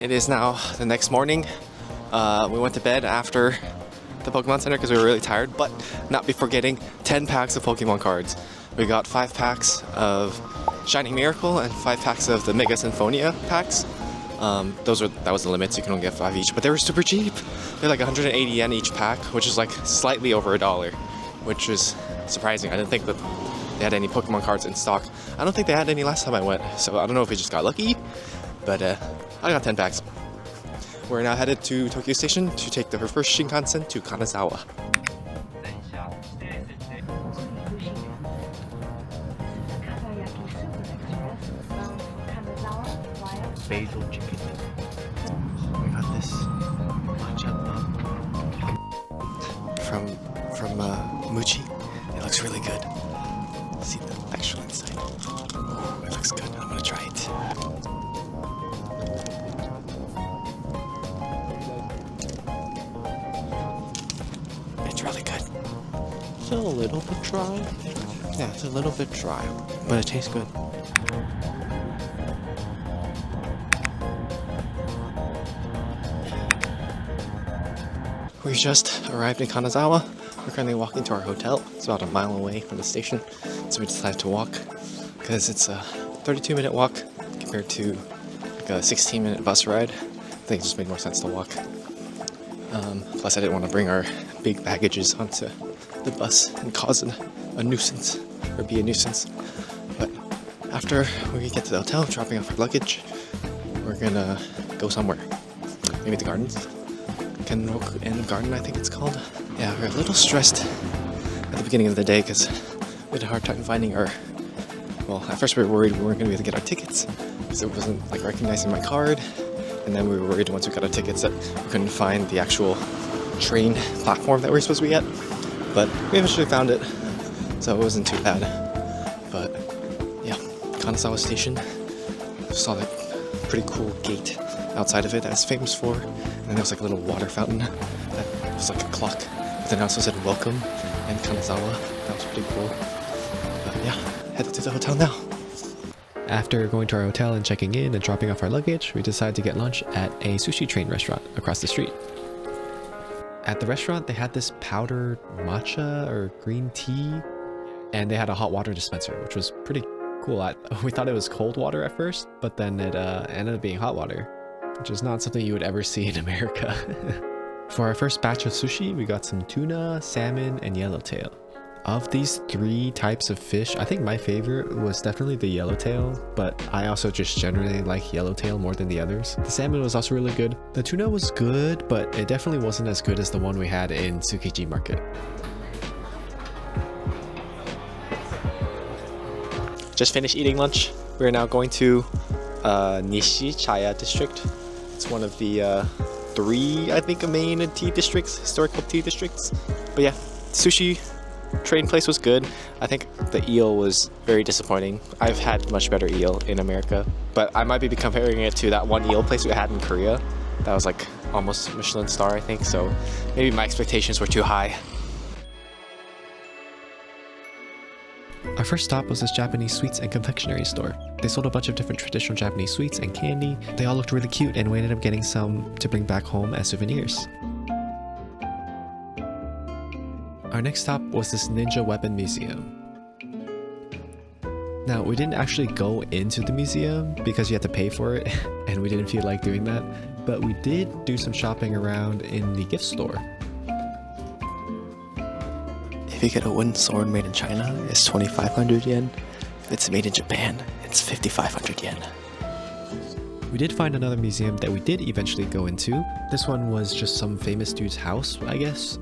It is now the next morning. We went to bed after the Pokemon Center because we were really tired, but not before getting 10 packs of Pokemon cards. We got 5 packs of Shining Miracle and 5 packs of the Mega Symphonia packs. That was the limit, so you can only get 5 each, but they were super cheap. They're like 180 yen each pack, which is like slightly over $1, which is surprising. I didn't think that they had any Pokemon cards in stock. I don't think they had any last time I went, so I don't know if we just got lucky, but I got 10 packs. We're now headed to Tokyo Station to take the first Shinkansen to Kanazawa. Basil chicken. We got this matcha from Muji. It looks really good. See the actual inside. Ooh, it looks good. I'm gonna try it. It's really good. It's a little bit dry. Yeah, it's a little bit dry, but it tastes good. We just arrived in Kanazawa. We're currently walking to our hotel. It's about a mile away from the station, so we decided to walk because it's a 32-minute walk compared to like a 16-minute bus ride. I think it just made more sense to walk. Plus, I didn't want to bring our big baggages onto the bus and cause a nuisance or be a nuisance. But after we get to the hotel, dropping off our luggage, we're gonna go somewhere. Maybe the gardens. Kenrokuen Garden, I think it's called. Yeah, we're a little stressed at the beginning of the day because we had a hard time finding our... Well, at first we were worried we weren't going to be able to get our tickets because it wasn't like recognizing my card. And then we were worried once we got our tickets that we couldn't find the actual train platform that we were supposed to be at. But we eventually found it, so it wasn't too bad. But yeah, Kanazawa Station. Saw that pretty cool gate outside of it that it's famous for. And then there was like a little water fountain that was like a clock. But then it also said welcome and Kanazawa. That was pretty cool. But yeah, headed to the hotel now. After going to our hotel and checking in and dropping off our luggage, we decided to get lunch at a sushi train restaurant across the street. At the restaurant, they had this powdered matcha or green tea, and they had a hot water dispenser, which was pretty cool. We thought it was cold water at first, but then it ended up being hot water, which is not something you would ever see in America. For our first batch of sushi, we got some tuna, salmon, and yellowtail. Of these 3 types of fish, I think my favorite was definitely the yellowtail, but I also just generally like yellowtail more than the others. The salmon was also really good. The tuna was good, but it definitely wasn't as good as the one we had in Tsukiji Market. Just finished eating lunch. We're now going to Nishi-Chaya district. It's one of the 3, I think, main tea districts, historical tea districts. But yeah, sushi train place was good. I think the eel was very disappointing. I've had much better eel in America, but I might be comparing it to that one eel place we had in Korea. That was like almost Michelin star, I think, so maybe my expectations were too high. Our first stop was this Japanese sweets and confectionery store. They sold a bunch of different traditional Japanese sweets and candy. They all looked really cute, and we ended up getting some to bring back home as souvenirs. Our next stop was this ninja weapon museum. Now, we didn't actually go into the museum because you had to pay for it, and we didn't feel like doing that, but we did do some shopping around in the gift store. If you get a wooden sword made in China, it's 2,500 yen. If it's made in Japan, it's 5,500 yen. We did find another museum that we did eventually go into. This one was just some famous dude's house, I guess.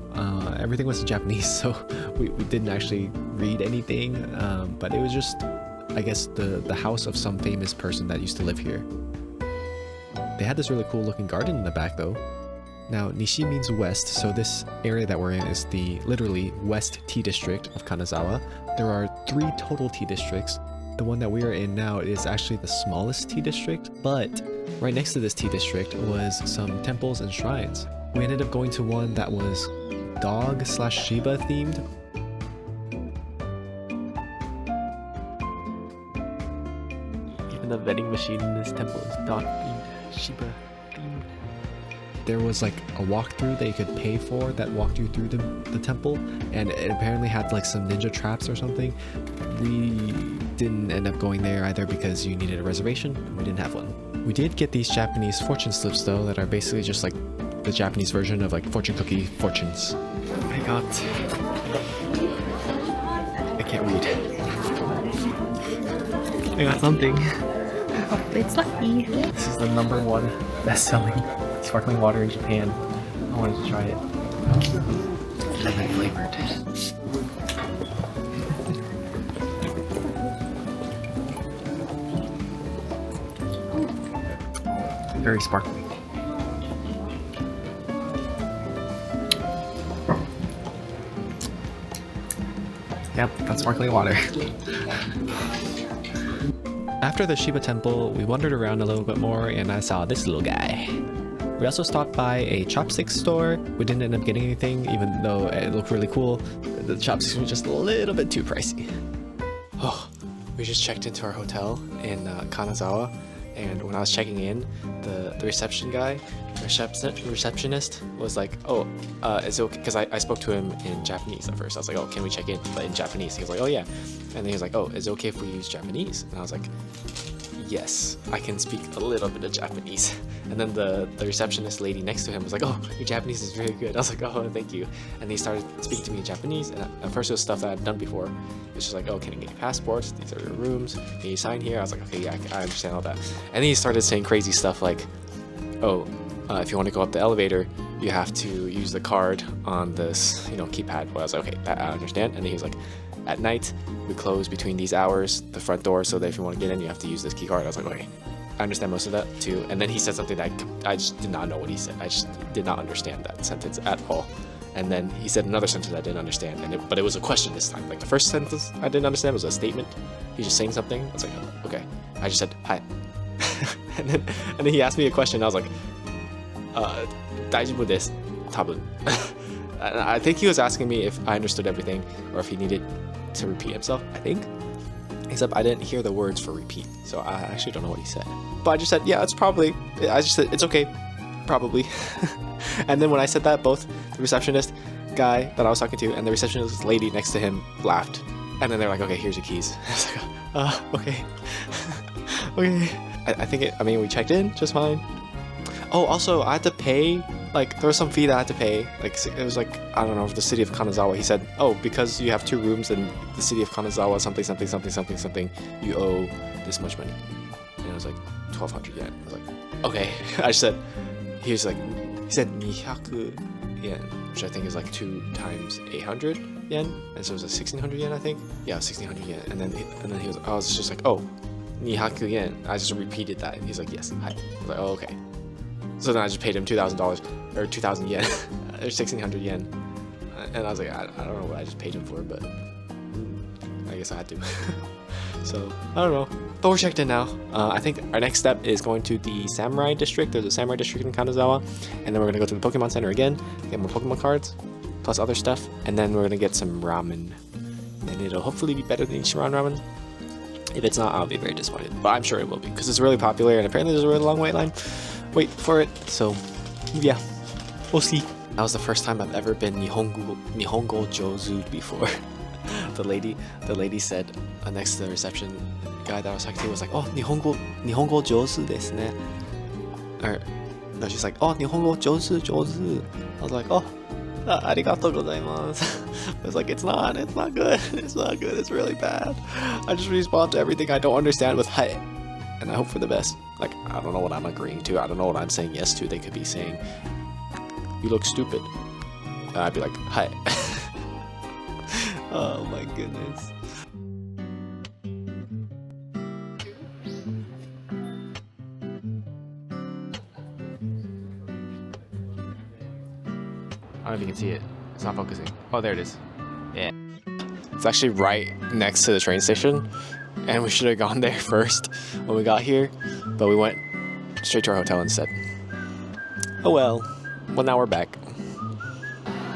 Everything was in Japanese, so we didn't actually read anything, but it was just, I guess, the house of some famous person that used to live here. They had this really cool looking garden in the back though. Now, Nishi means west, so this area that we're in is the literally west tea district of Kanazawa. There are 3 total tea districts. The one that we are in now is actually the smallest tea district, but right next to this tea district was some temples and shrines. We ended up going to one that was dog/Shiba themed. Even the vending machine in this temple is dog themed, Shiba themed. there was like a walkthrough that you could pay for that walked you through the temple, and it apparently had like some ninja traps or something. We didn't end up going there either because you needed a reservation and we didn't have one. We did get these Japanese fortune slips though that are basically just like the Japanese version of like fortune cookie fortunes. I can't read. I got something. It's lucky. This is the #1 best-selling sparkling water in Japan. I wanted to try it. Lemon flavored. Very sparkling. Yep, that's sparkling water. After the Shiba temple, we wandered around a little bit more and I saw this little guy. We also stopped by a chopsticks store. We didn't end up getting anything, even though it looked really cool. The chopsticks were just a little bit too pricey. Oh, we just checked into our hotel in Kanazawa, and when I was checking in, the receptionist was like, oh, is it okay? Because I spoke to him in Japanese at first. I was like, oh, can we check in? But in Japanese. He was like, oh yeah. And then he was like, oh, is it okay if we use Japanese? And I was like, yes, I can speak a little bit of Japanese. And then the receptionist lady next to him was like, oh, your Japanese is very good. I was like, oh, thank you. And he started speaking to me in Japanese. And at first it was stuff that I'd done before. It's just like, oh, can I get your passports? These are your rooms. Can you sign here? I was like, okay, yeah, I understand all that. And then he started saying crazy stuff like, oh, if you want to go up the elevator, you have to use the card on this, keypad. Well, I was like, okay, I understand. And then he was like, at night, we close between these hours, the front door, so that if you want to get in, you have to use this key card. I was like, okay, I understand most of that too. And then he said something that I just did not know what he said. I just did not understand that sentence at all. And then he said another sentence I didn't understand, but it was a question this time. Like the first sentence I didn't understand was a statement. He's just saying something. I was like, oh, okay. I just said, hi. and then he asked me a question. I was like, 大丈夫です, 多分. I think he was asking me if I understood everything or if he needed to repeat himself, I think. Except I didn't hear the words for repeat, so I actually don't know what he said. But I just said, yeah, I just said, it's okay, probably. And then when I said that, both the receptionist guy that I was talking to and the receptionist lady next to him laughed. And then they're like, okay, here's your keys. I was like, okay. Okay. We checked in just fine. Oh, also, I had to pay, there was some fee that I had to pay. It was I don't know, the city of Kanazawa. He said, oh, because you have 2 rooms in the city of Kanazawa, something, you owe this much money. And it was like 1,200 yen. I was like, okay. I said, he said 200 yen, which I think is 2 times 800 yen. And so it was 1,600 yen, I think. Yeah, 1,600 yen. And then I was just like, oh, 200 yen. I just repeated that. And he's like, yes, hi. I was like, oh, okay. So then I just paid him $2,000 or 2,000 yen or 1,600 yen, and I was like, I don't know what I just paid him for, but I guess I had to. So I don't know, but we're checked in now. I think our next step is going to the Samurai District. There's a Samurai District in Kanazawa, and then we're gonna go to the Pokemon Center again, get more Pokemon cards, plus other stuff, and then we're gonna get some ramen, and it'll hopefully be better than Ichiran ramen. If it's not, I'll be very disappointed, but I'm sure it will be because it's really popular, and apparently there's a really long wait for it, so yeah, we'll see. That was the first time I've ever been Nihongo Jozu before. the lady said next to the reception guy that I was talking to was like, oh, Nihongo Jozu desu ne. Or no, she's like, oh, Nihongo Jozu. I was like, oh, arigatou gozaimasu. I was like, it's not good. It's not good. It's really bad. I just respond to everything I don't understand with hi. And I hope for the best. I don't know what I'm agreeing to. I don't know what I'm saying yes to. They could be saying, you look stupid. And I'd be like, hi. Oh my goodness. I don't know if you can see it. It's not focusing. Oh, there it is. Yeah. It's actually right next to the train station. And we should have gone there first when we got here, but we went straight to our hotel instead. Oh well. Well, now we're back.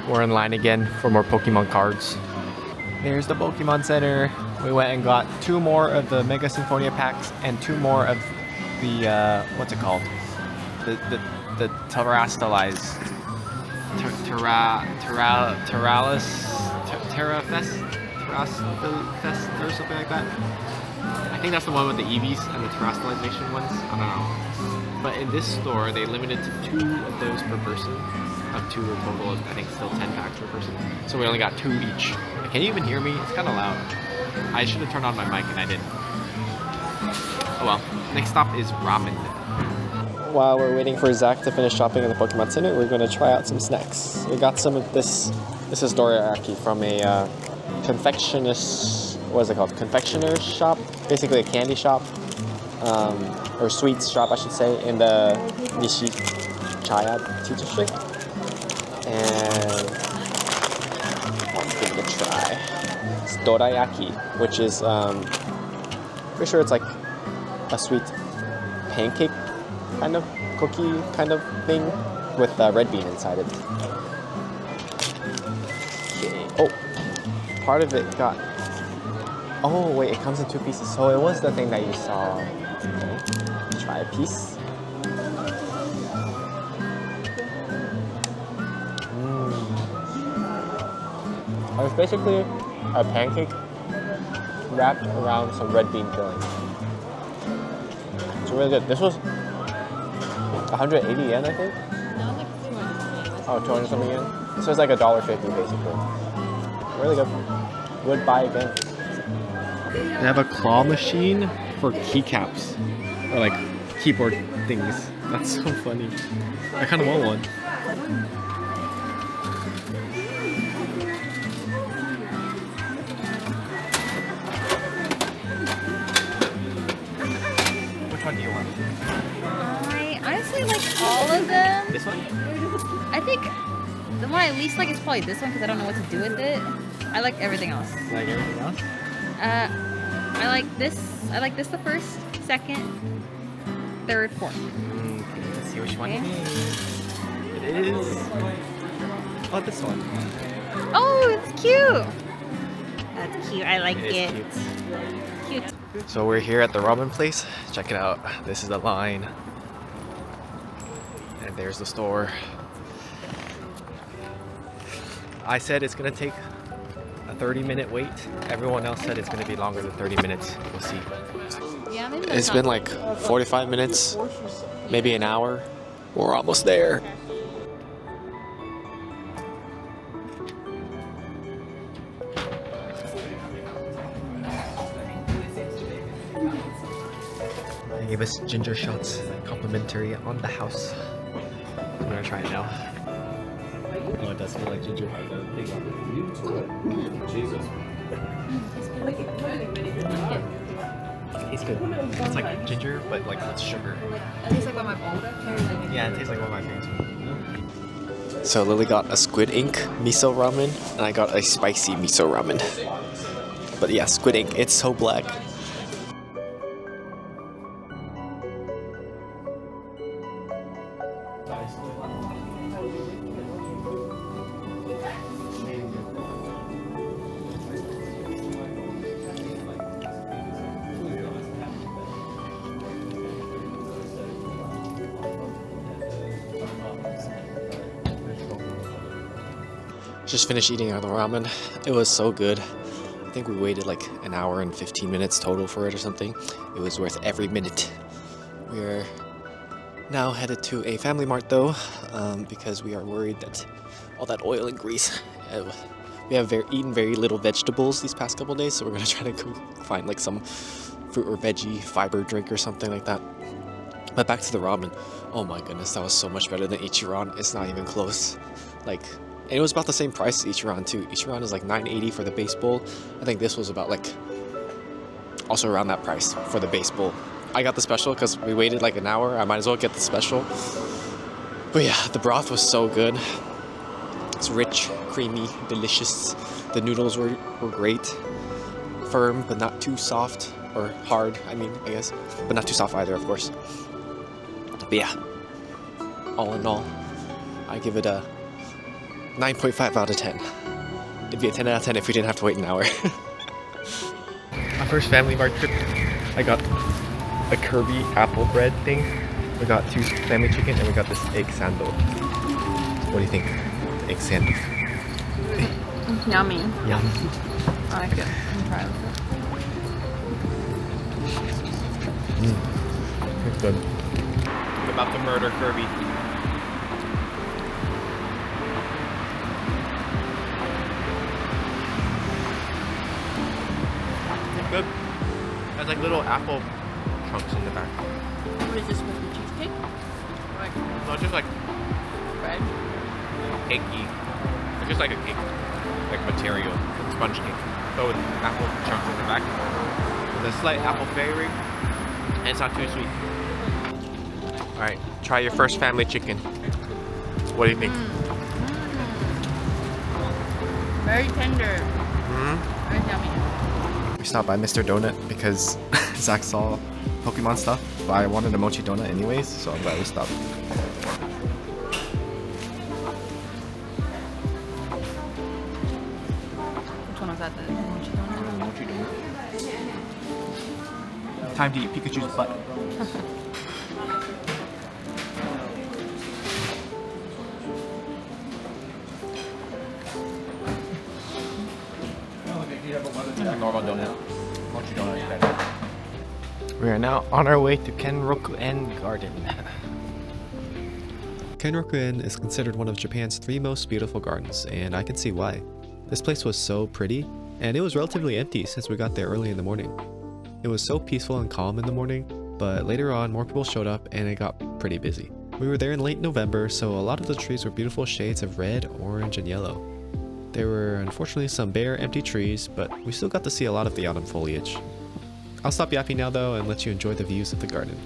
We're in line again for more Pokemon cards. There's the Pokemon Center. We went and got 2 more of the Mega Symphonia packs and 2 more of the, what's it called? the terrastalized Terrafest or something like that. I think that's the one with the EVs and the terrestrialization ones. I don't know. But in this store, they limited to 2 of those per person. Of 2 a total of, I think, still 10 packs per person. So we only got 2 each. Can you even hear me? It's kind of loud. I should have turned on my mic and I didn't. Oh well. Next stop is ramen. While we're waiting for Zach to finish shopping in the Pokemon Center, we're going to try out some snacks. We got some of this. This is dorayaki from a confectionist. What is it called? Confectioner's shop. Basically a candy shop, or sweets shop, I should say, in the Nishichaya district. And let's give it a try. It's dorayaki, which is pretty sure it's like a sweet pancake kind of cookie kind of thing with red bean inside it. Okay. Oh, part of it got. Oh wait, it comes in 2 pieces. So it was the thing that you saw. Okay. Try a piece. It's basically a pancake wrapped around some red bean filling. It's really good. This was 180 yen, I think? No, like 200. Oh, 200 something yen? This was like $1.50 basically. Really good. Would buy again. They have a claw machine for keycaps. Or like keyboard things. That's so funny. I kind of want one. Which one do you want? I honestly like all of them. This one? I think the one I least like is probably this one because I don't know what to do with it. I like everything else. Like everything else? I like this. I like this the first, second, third, fourth. Okay, let's see which one Okay. it is. Oh, this one. Oh, it's cute. That's cute. I like It it. is cute. Cute. So we're here at the ramen place. Check it out. This is the line. And there's the store. I said it's gonna take a 30-minute wait. Everyone else said it's gonna be longer than 30 minutes. We'll see. Yeah, maybe It's been like 45 minutes, maybe an hour. We're almost there. They gave us ginger shots, complimentary on the house. I'm gonna try it now. Oh, it does feel like ginger. Jesus. Tastes good. It's like ginger, but like with sugar. It tastes like one of my old. Yeah, it tastes like one of my favorites. So Lily got a squid ink miso ramen, and I got a spicy miso ramen. But yeah, squid ink, it's so black. Just finished eating our ramen. It was so good. I think we waited like an hour and 15 minutes total for it or something. It was worth every minute. We're now headed to a Family Mart though, because we are worried that all that oil and grease. We have eaten very little vegetables these past couple days, so we're gonna try to go find like some fruit or veggie fiber drink or something like that. But back to the ramen. Oh my goodness, that was so much better than Ichiran. It's not even close. Like, and it was about the same price as Ichiran too. Ichiran is like $9.80 for the base bowl. I think this was about like also around that price for the base bowl. I got the special because we waited like an hour. I might as well get the special. But yeah, the broth was so good. It's rich, creamy, delicious. The noodles were great. Firm, but not too soft. Or hard, I mean, I guess. But not too soft either, of course. But yeah, all in all, I give it a 9.5 out of 10. It'd be a 10 out of 10 if we didn't have to wait an hour. My first Family Mart trip, I got a Kirby apple bread thing. We got 2 family chicken and we got this egg sando. What do you think? Egg sando. It's yummy. Yum. I like it. I'm trying it. It's good. I'm about to murder Kirby. It's good. Has like little apple chunks in the back. What is this supposed to be? Cheesecake? Like No, just like bread? cakey. It's just like a cake. Like material. Sponge cake. So with apple chunks in the back. With a slight apple flavoring. And it's not too sweet. Alright, try your first family chicken. What do you think? Very tender. Mm-hmm. Very yummy. We stopped by Mr. Donut because Zach saw Pokemon stuff, but I wanted a mochi donut anyways, so I'm glad we stopped. Which one was that? The mochi donut? Mochi donut. Time to eat Pikachu's butt. Normal donut. Mochi donut is better. We are now on our way to Kenrokuen Garden. Kenrokuen is considered one of Japan's 3 most beautiful gardens, and I can see why. This place was so pretty, and it was relatively empty since we got there early in the morning. It was so peaceful and calm in the morning, but later on more people showed up and it got pretty busy. We were there in late November, so a lot of the trees were beautiful shades of red, orange, and yellow. There were unfortunately some bare, empty trees, but we still got to see a lot of the autumn foliage. I'll stop yapping now though and let you enjoy the views of the garden.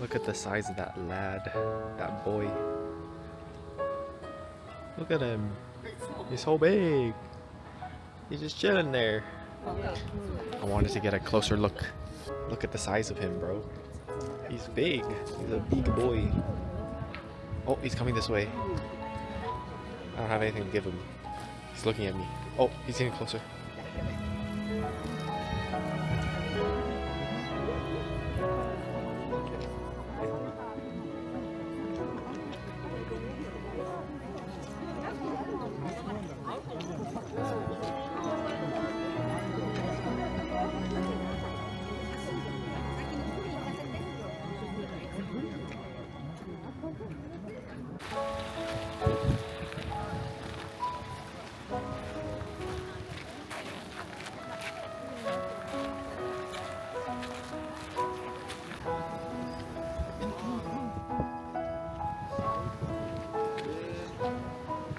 Look at the size of that lad, that boy. Look at him. He's so big. He's just chilling there. I wanted to get a closer look. Look at the size of him, bro. He's big. He's a big boy. Oh, he's coming this way. I don't have anything to give him. He's looking at me. Oh, he's getting closer.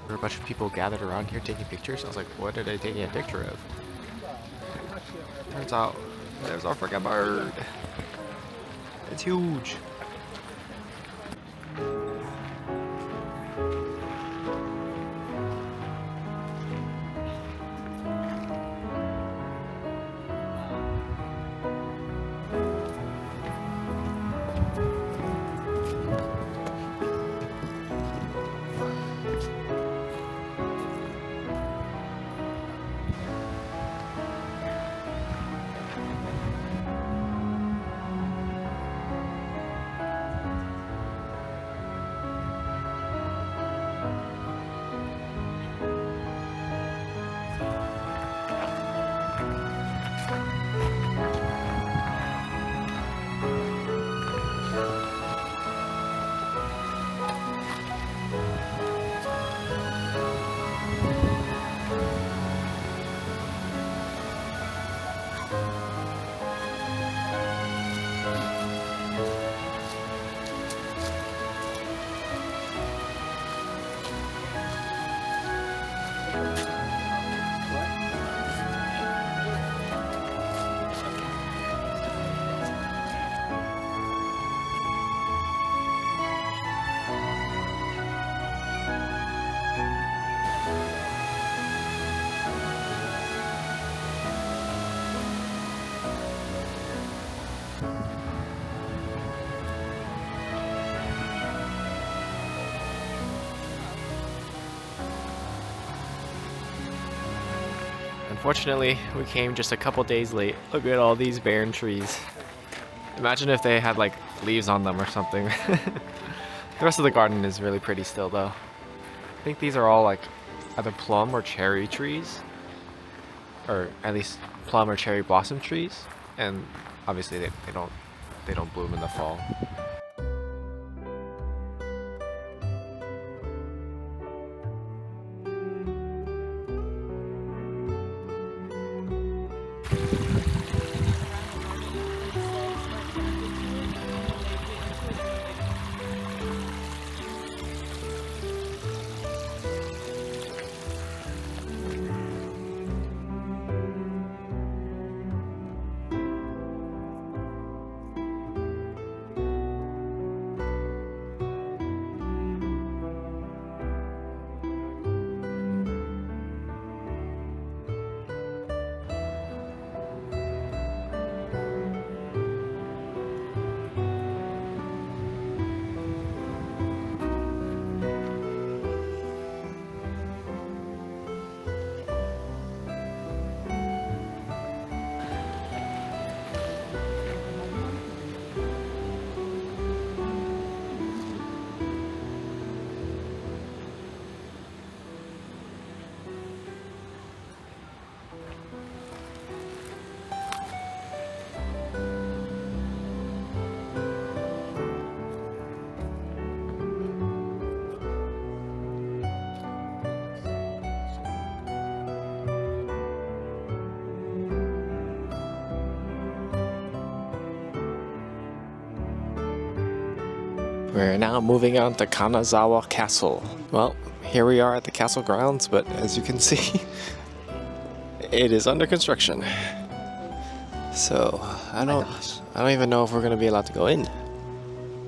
There were a bunch of people gathered around here taking pictures. I was like, what are they taking a picture of? Turns out, there's our freaking bird. It's huge. Unfortunately, we came just a couple days late. Look at all these barren trees. Imagine if they had like leaves on them or something. The rest of the garden is really pretty still though. I think these are all like either plum or cherry trees. Or at least plum or cherry blossom trees. And obviously they don't bloom in the fall. We're now moving on to Kanazawa Castle. Well, here we are at the castle grounds, but as you can see, it is under construction. So I don't even know if we're gonna be allowed to go in.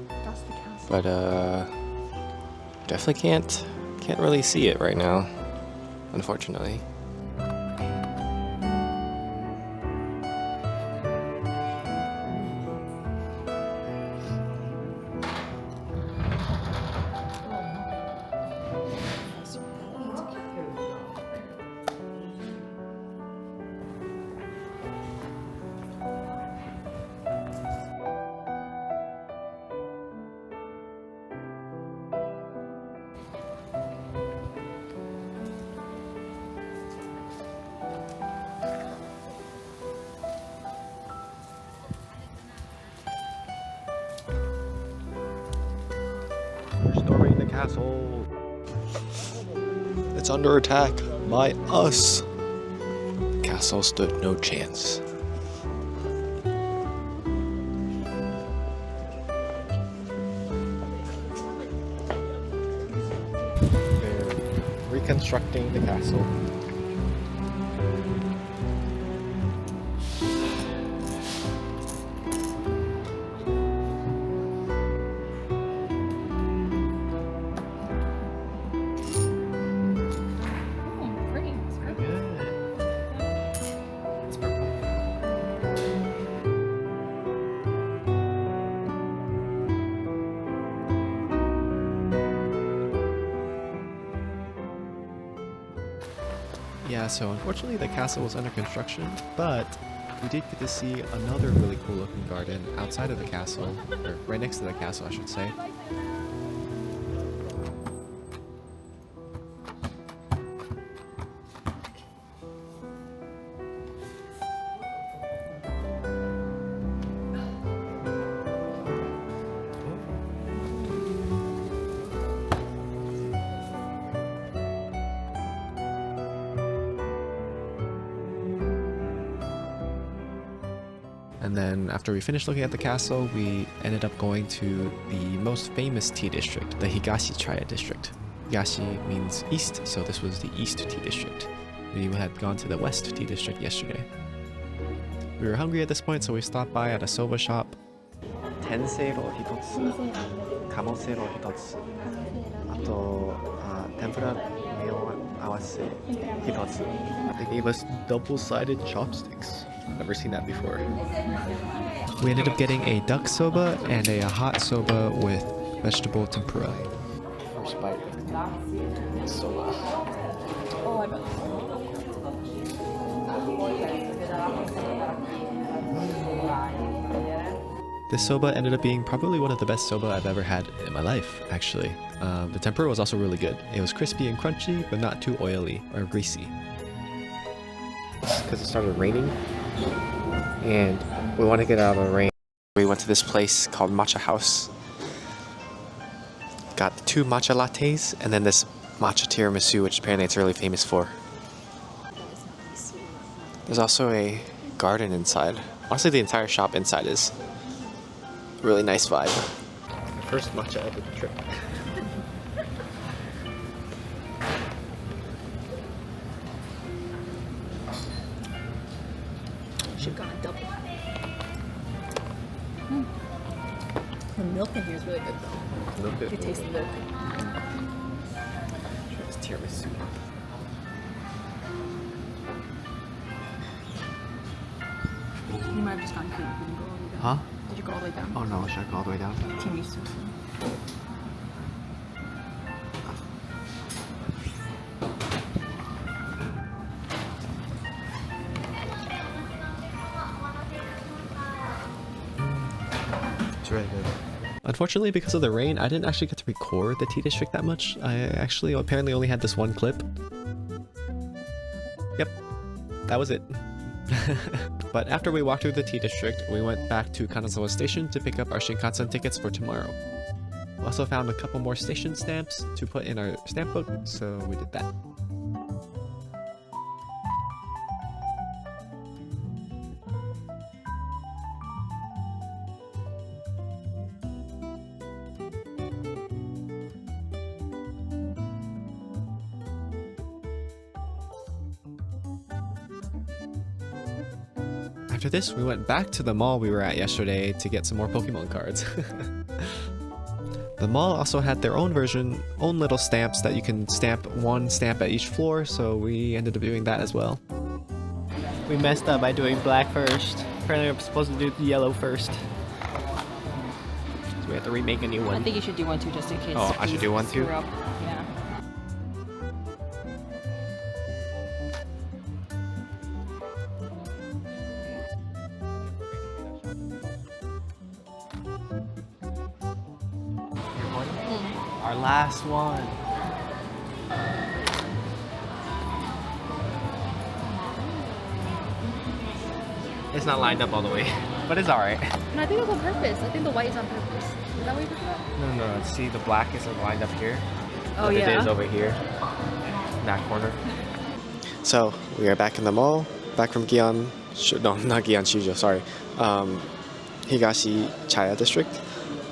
That's the castle. But definitely can't really see it right now, unfortunately. Restoring the castle. It's under attack by us. Castle stood no chance. They're reconstructing the castle. Yeah, so unfortunately the castle was under construction, but we did get to see another really cool looking garden outside of the castle, or right next to the castle I should say. And then after we finished looking at the castle, we ended up going to the most famous tea district, the Higashi Chaya district. Higashi means east, so this was the east tea district. We had gone to the west tea district yesterday. We were hungry at this point, so we stopped by at a soba shop. Tenseiro hitotsu, kamosero hitotsu, ato tempura meon awase hitotsu. They gave us double-sided chopsticks. Never seen that before. We ended up getting a duck soba and a hot soba with vegetable tempura. First bite of soba. Oh, I bet. This soba ended up being probably one of the best soba I've ever had in my life, actually. The tempura was also really good. It was crispy and crunchy, but not too oily or greasy. Because it started raining, and we want to get out of the rain. We went to this place called Matcha House. Got 2 matcha lattes, and then this matcha tiramisu, which apparently it's really famous for. There's also a garden inside. Honestly, the entire shop inside is a really nice vibe. My first matcha of the trip. Should've gone double. The milk in here is really good though. You can taste the milk. It's tiramisu. You might have just gone cute. You didn't go all the way down. Huh? Did you go all the way down? Oh no, should I go all the way down? Tiramisu. It's really good. Unfortunately, because of the rain, I didn't actually get to record the tea district that much. I actually apparently only had this one clip. Yep, that was it. But after we walked through the tea district, we went back to Kanazawa station to pick up our Shinkansen tickets for tomorrow. We also found a couple more station stamps to put in our stamp book, so we did that. After this, we went back to the mall we were at yesterday to get some more Pokemon cards. The mall also had their own own little stamps that you can stamp one stamp at each floor, so we ended up doing that as well. We messed up by doing black first. Apparently we're supposed to do the yellow first. So we have to remake a new one. I think you should do one too, just in case. Oh, I should do one too? Screw up. Yeah. Our last one. It's not lined up all the way, but it's alright. No, I think it was on purpose. I think the white is on purpose. Is that what you're talking about? No. See, the black is lined up here. Oh, but yeah. It is over here. In that corner. So, we are back in the mall, back from Gion, no, not Gion Shujo, sorry. Higashi Chaya district.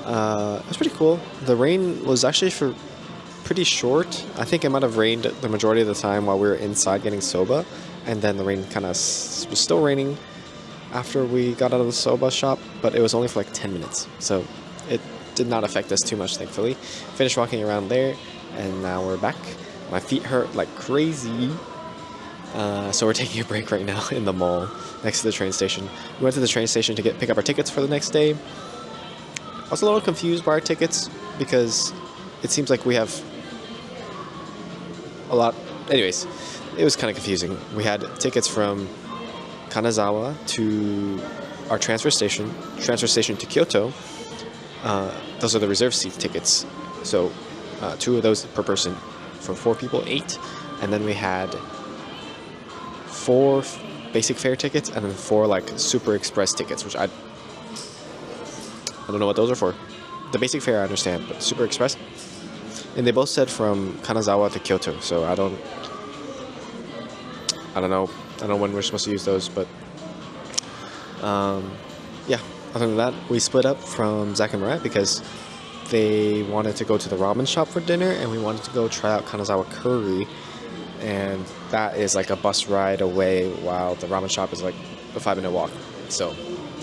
It was pretty cool. The rain was actually pretty short. I think it might have rained the majority of the time while we were inside getting soba, and then the rain kind of was still raining after we got out of the soba shop, but it was only for like 10 minutes, so it did not affect us too much, thankfully. Finished walking around there, and now we're back. My feet hurt like crazy, so we're taking a break right now in the mall next to the train station. We went to the train station to pick up our tickets for the next day. I was a little confused by our tickets because it seems like we have a lot. Anyways, it was kind of confusing. We had tickets from Kanazawa to our transfer station to Kyoto. Those are the reserve seat tickets. So 2 of those per person for 4 people, 8. And then we had 4 basic fare tickets and then 4 like super express tickets, which I don't know what those are for. The basic fare I understand, but super express. And they both said from Kanazawa to Kyoto, so I don't know when we're supposed to use those, but yeah. Other than that, we split up from Zach and Marat because they wanted to go to the ramen shop for dinner, and we wanted to go try out Kanazawa curry, and that is like a bus ride away, while the ramen shop is like a 5-minute walk. So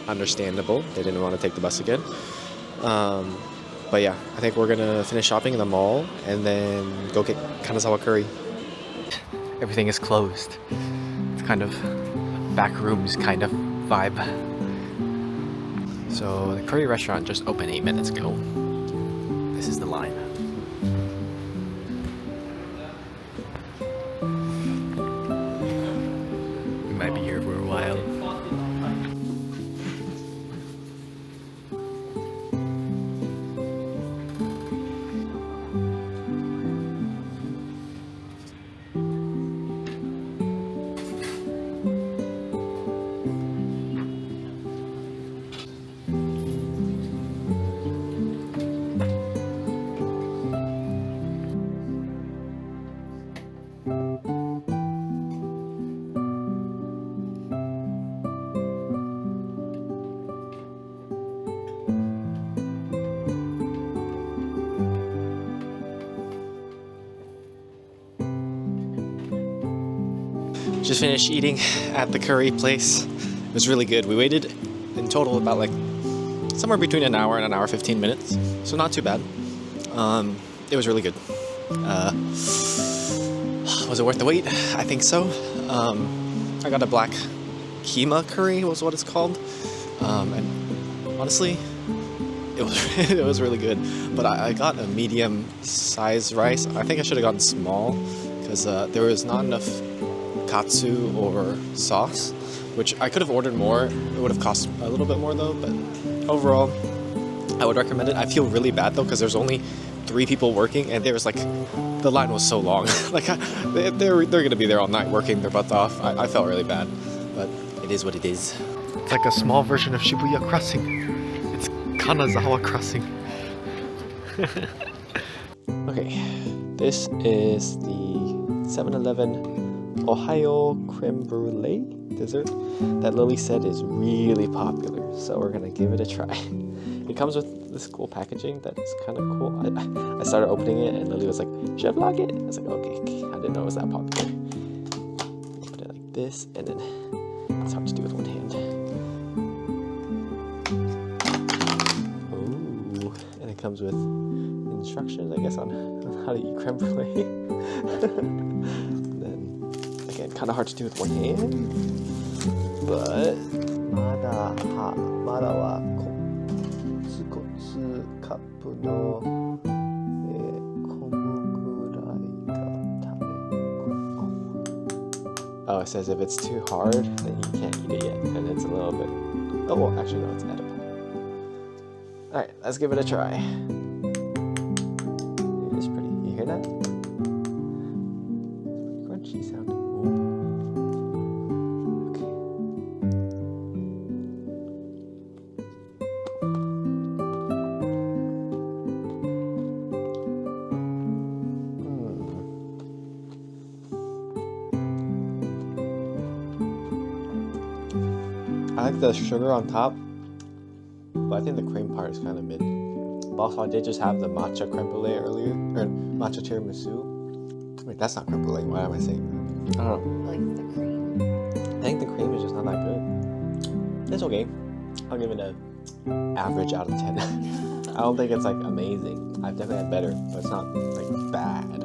understandable, they didn't want to take the bus again. But yeah, I think we're gonna finish shopping in the mall and then go get Kanazawa curry. Everything is closed. It's kind of back rooms kind of vibe. So the curry restaurant just opened 8 minutes ago. This is the line. We might be here for a while. Just finished eating at the curry place. It was really good. We waited in total about like somewhere between an hour and an hour 15 minutes, so not too bad. It was really good. Was it worth the wait? I think so. I got a black keema curry was what it's called, and honestly, it was it was really good. But I got a medium size rice. I think I should have gotten small because there was not enough katsu or sauce, which I could have ordered more. It would have cost a little bit more though, but overall, I would recommend it. I feel really bad though because there's only 3 people working, and there was like, the line was so long. Like they're gonna be there all night working their butts off. I felt really bad, but it is what it is. It's like a small version of Shibuya Crossing. It's Kanazawa Crossing. Okay, this is the 7-Eleven Ohio creme brulee dessert that Lily said is really popular, so we're gonna give it a try. It comes with this cool packaging that is kind of cool. I started opening it and Lily was like, should I vlog it? I was like, okay, I didn't know it was that popular. Put it like this, and then it's hard to do with one hand. Ooh, and it comes with instructions, I guess, on how to eat creme brulee. And then, again, kind of hard to do with one hand, but mada wa kotsu kappu no komu gurai ga taberu. Oh, it says if it's too hard, then you can't eat it yet, and it's a little bit. Oh, well, actually, no, it's edible. All right, let's give it a try. It is pretty. You hear that? It's pretty crunchy sounding. I like the sugar on top, but I think the cream part is kind of mid. But also, I did just have the matcha creme brulee earlier, or matcha tiramisu. Wait, that's not creme brulee. Why am I saying that? I don't know. I like the cream. I think the cream is just not that good. It's okay. I'll give it an average out of 10. I don't think it's like amazing. I've definitely had better, but it's not like bad.